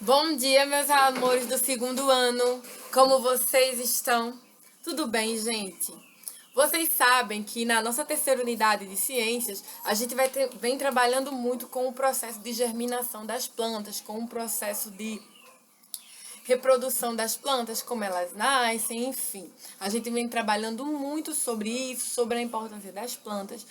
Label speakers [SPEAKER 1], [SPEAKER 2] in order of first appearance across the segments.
[SPEAKER 1] Bom dia, meus amores do segundo ano. Como vocês estão? Tudo bem, gente? Vocês sabem que na nossa terceira unidade de ciências, a gente vem trabalhando muito com o processo de germinação das plantas, com o processo de reprodução das plantas, como elas nascem, enfim. A gente vem trabalhando muito sobre isso, sobre a importância das plantas.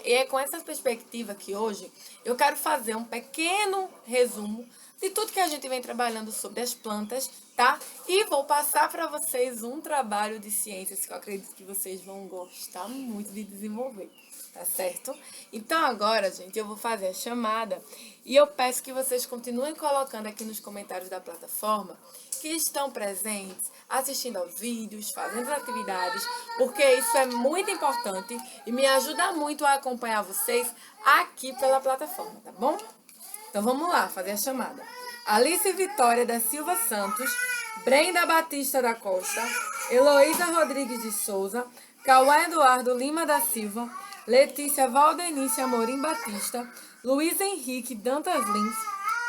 [SPEAKER 1] É com essa perspectiva que hoje eu quero fazer um pequeno resumo de tudo que a gente vem trabalhando sobre as plantas, tá? E vou passar para vocês um trabalho de ciências que eu acredito que vocês vão gostar muito de desenvolver. Tá certo? Então agora, gente, eu vou fazer a chamada e eu peço que vocês continuem colocando aqui nos comentários da plataforma que estão presentes, assistindo aos vídeos, fazendo as atividades, porque isso é muito importante e me ajuda muito a acompanhar vocês aqui pela plataforma, tá bom? Então vamos lá, fazer a chamada. Alice Vitória da Silva Santos, Brenda Batista da Costa, Heloísa Rodrigues de Souza, Cauã Eduardo Lima da Silva, Letícia Valdenice Amorim Batista, Luiz Henrique Dantas Lins,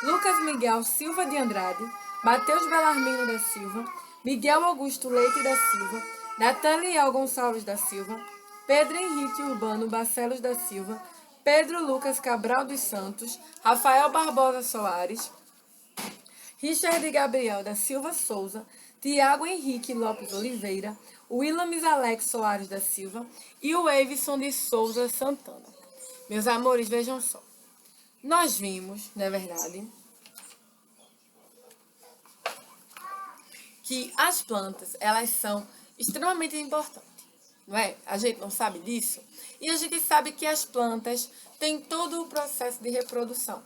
[SPEAKER 1] Lucas Miguel Silva de Andrade, Matheus Belarmino da Silva, Miguel Augusto Leite da Silva, Nataniel Gonçalves da Silva, Pedro Henrique Urbano Barcelos da Silva, Pedro Lucas Cabral dos Santos, Rafael Barbosa Soares, Richard Gabriel da Silva Souza, Tiago Henrique Lopes Oliveira, Willamis Alex Soares da Silva e o Evison de Souza Santana. Meus amores, vejam só. Nós vimos, não é verdade, que as plantas, elas são extremamente importantes, não é? A gente não sabe disso? E a gente sabe que as plantas têm todo o processo de reprodução.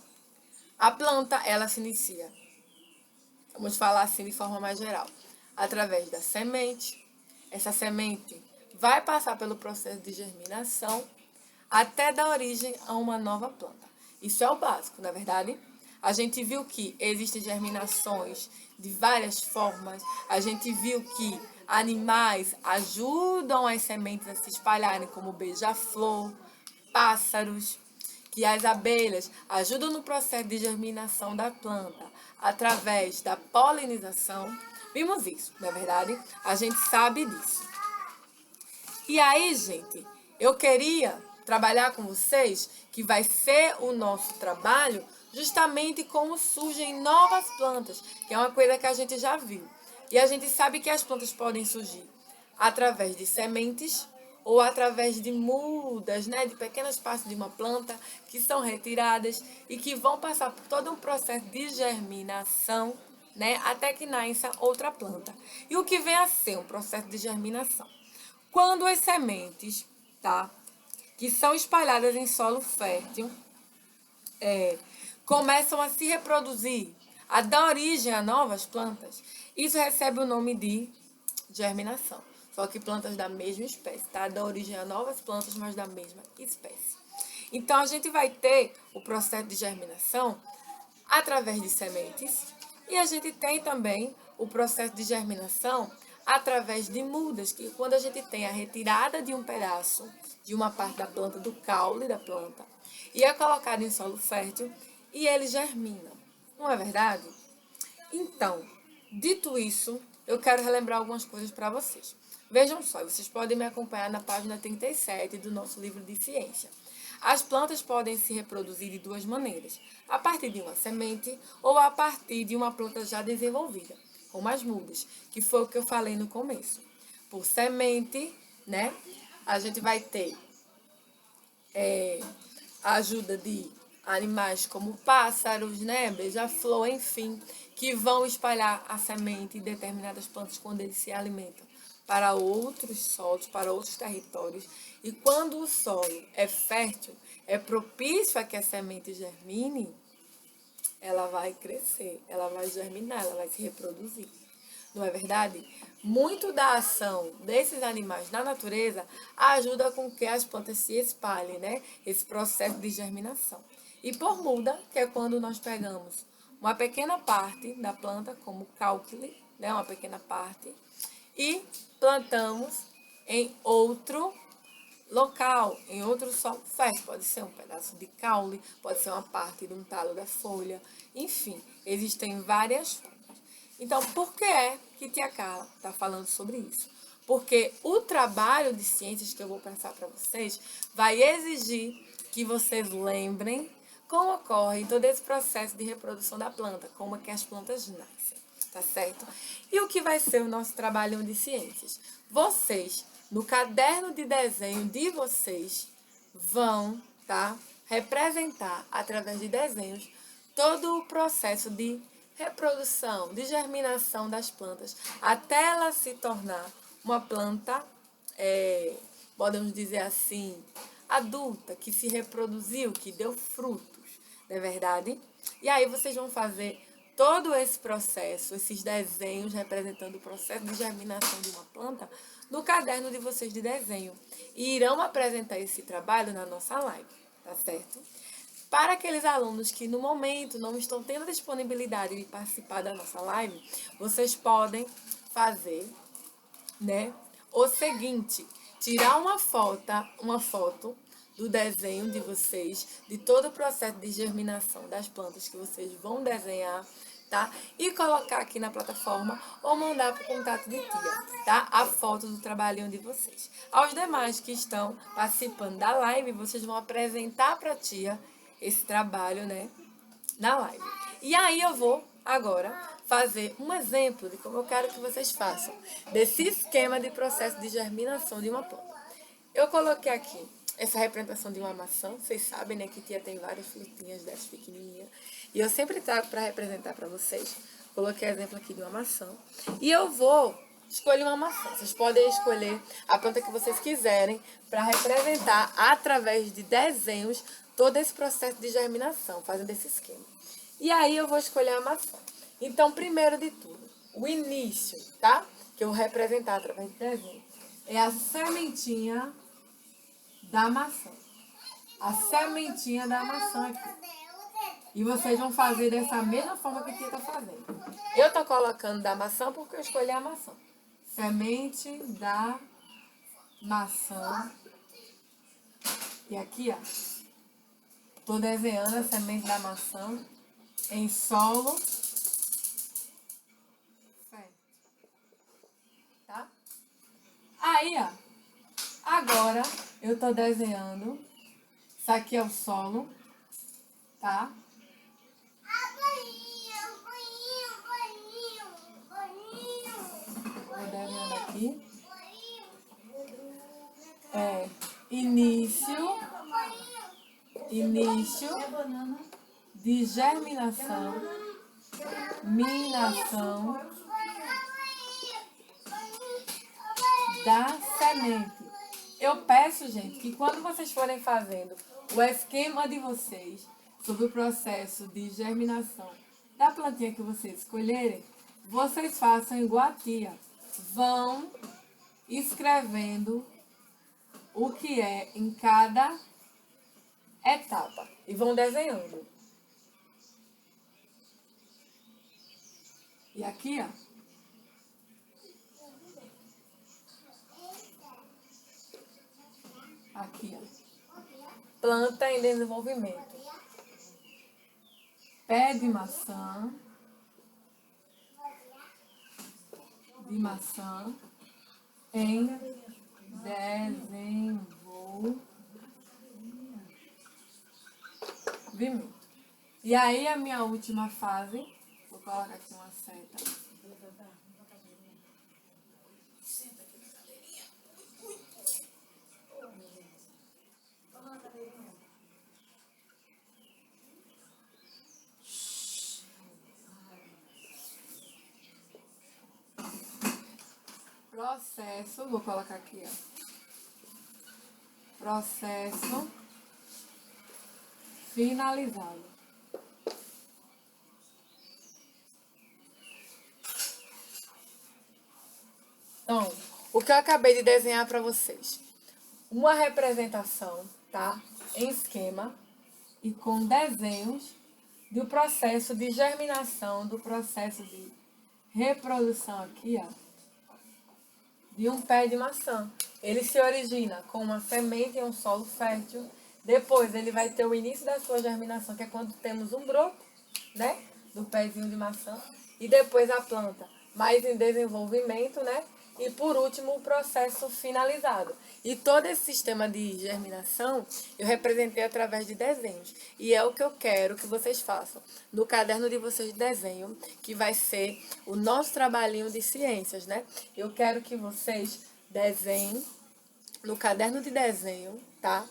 [SPEAKER 1] A planta, ela se inicia, vamos falar assim de forma mais geral, através da semente. Essa semente vai passar pelo processo de germinação até dar origem a uma nova planta. Isso é o básico, na verdade. A gente viu que existem germinações de várias formas. A gente viu que animais ajudam as sementes a se espalharem, como beija-flor, pássaros, que as abelhas ajudam no processo de germinação da planta através da polinização. Vimos isso, não é verdade? A gente sabe disso. E aí, gente, eu queria trabalhar com vocês, que vai ser o nosso trabalho, justamente como surgem novas plantas, que é uma coisa que a gente já viu. E a gente sabe que as plantas podem surgir através de sementes ou através de mudas, né, de pequenas partes de uma planta que são retiradas e que vão passar por todo um processo de germinação, né, até que nasça outra planta. E o que vem a ser um processo de germinação? Quando as sementes, tá, que são espalhadas em solo fértil, começam a se reproduzir, a dar origem a novas plantas, isso recebe o nome de germinação. Só que plantas da mesma espécie, tá? Dá origem a novas plantas, mas da mesma espécie. Então, a gente vai ter o processo de germinação através de sementes e a gente tem também o processo de germinação através de mudas, que quando a gente tem a retirada de um pedaço de uma parte da planta, do caule da planta, e é colocado em solo fértil e ele germina. Não é verdade? Então, dito isso, eu quero relembrar algumas coisas para vocês. Vejam só, vocês podem me acompanhar na página 37 do nosso livro de ciência. As plantas podem se reproduzir de duas maneiras: a partir de uma semente ou a partir de uma planta já desenvolvida, como as mudas, que foi o que eu falei no começo. Por semente, né, a gente vai ter a ajuda de animais como pássaros, né, beija-flor, enfim, que vão espalhar a semente de determinadas plantas quando eles se alimentam para outros solos, para outros territórios. E quando o solo é fértil, é propício a que a semente germine, ela vai crescer, ela vai germinar, ela vai se reproduzir. Não é verdade? Muito da ação desses animais na natureza ajuda com que as plantas se espalhem, né? Esse processo de germinação. E por muda, que é quando nós pegamos uma pequena parte da planta, como cálculo, né? Uma pequena parte, e plantamos em outro local, em outro solo fértil. Pode ser um pedaço de caule, pode ser uma parte de um talo da folha. Enfim, existem várias formas. Então, por que é que tia Carla está falando sobre isso? Porque o trabalho de ciências que eu vou passar para vocês vai exigir que vocês lembrem como ocorre todo esse processo de reprodução da planta, como é que as plantas nascem, tá certo? E o que vai ser o nosso trabalho de ciências? Vocês, no caderno de desenho de vocês, vão, tá, representar através de desenhos todo o processo de reprodução, de germinação das plantas, até ela se tornar uma planta, podemos dizer assim, adulta, que se reproduziu, que deu frutos, não é verdade? E aí vocês vão fazer todo esse processo, esses desenhos representando o processo de germinação de uma planta no caderno de vocês de desenho. E irão apresentar esse trabalho na nossa live, tá certo? Para aqueles alunos que no momento não estão tendo disponibilidade de participar da nossa live, vocês podem fazer, né, o seguinte: tirar uma foto do desenho de vocês, de todo o processo de germinação das plantas que vocês vão desenhar, tá? E colocar aqui na plataforma ou mandar para o contato de tia, tá? A foto do trabalhinho de vocês. Aos demais que estão participando da live, vocês vão apresentar para a tia esse trabalho, né, na live. E aí eu vou agora fazer um exemplo de como eu quero que vocês façam desse esquema de processo de germinação de uma planta. Eu coloquei aqui essa representação de uma maçã. Vocês sabem, né, que tia tem várias frutinhas dessas pequenininhas. E eu sempre trago para representar para vocês. Coloquei exemplo aqui de uma maçã. E eu vou escolher uma maçã. Vocês podem escolher a planta que vocês quiserem para representar através de desenhos todo esse processo de germinação, fazendo esse esquema. E aí eu vou escolher a maçã. Então, primeiro de tudo, o início, tá? Que eu vou representar através de desenho. É a sementinha da maçã. A sementinha da maçã aqui. E vocês vão fazer dessa mesma forma que a tia tá fazendo. Eu tô colocando da maçã porque eu escolhi a maçã. Semente da maçã. E aqui, ó, tô desenhando a semente da maçã em solo fértil, tá? Aí, ó, agora eu tô desenhando. Isso aqui é o solo, tá? Vou desenhando aqui. Início de germinação, minação da semente. Eu peço, gente, que quando vocês forem fazendo o esquema de vocês sobre o processo de germinação da plantinha que vocês escolherem, vocês façam igual a tia. Vão escrevendo o que é em cada etapa e vão desenhando. E aqui, ó, aqui, ó, planta em desenvolvimento. Pé de maçã em desenvolvimento. E aí a minha última fase, vou colocar aqui uma seta. Processo, vou colocar aqui, ó. Processo finalizado. Então, o que eu acabei de desenhar para vocês? Uma representação, tá? Em esquema e com desenhos do processo de germinação, do processo de reprodução aqui, ó. de um pé de maçã. Ele se origina com uma semente em um solo fértil. Depois ele vai ter o início da sua germinação, que é quando temos um broto, né, do pezinho de maçã. E depois a planta mais em desenvolvimento, né? E por último o processo finalizado. E todo esse sistema de germinação eu representei através de desenhos. E é o que eu quero que vocês façam no caderno de vocês de desenho, que vai ser o nosso trabalhinho de ciências, né? Eu quero que vocês desenhem no caderno de desenho, tá?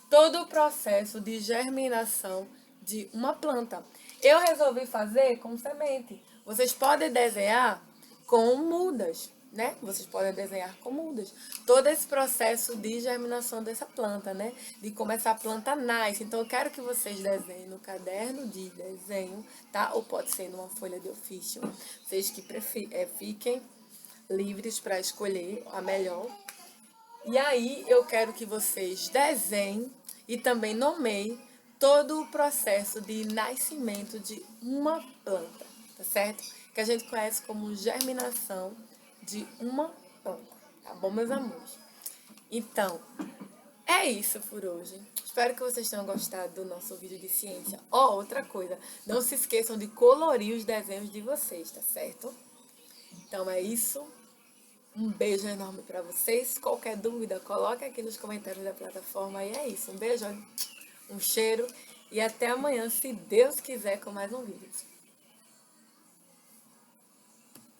[SPEAKER 1] Todo o processo de germinação de uma planta. Eu resolvi fazer com semente. Vocês podem desenhar com mudas, né? Vocês podem desenhar com mudas. Todo esse processo de germinação dessa planta, né? De como essa planta nasce. Então, eu quero que vocês desenhem no caderno de desenho, tá? Ou pode ser numa folha de ofício. Vocês que fiquem livres para escolher a melhor. E aí eu quero que vocês desenhem e também nomeiem todo o processo de nascimento de uma planta, tá certo? Que a gente conhece como germinação de uma planta, tá bom, meus amores? Então, é isso por hoje. Espero que vocês tenham gostado do nosso vídeo de ciência. Outra coisa, não se esqueçam de colorir os desenhos de vocês, tá certo? Então é isso. Um beijo enorme para vocês. Qualquer dúvida, coloque aqui nos comentários da plataforma. E é isso. Um beijo, um cheiro e até amanhã, se Deus quiser, com mais um vídeo.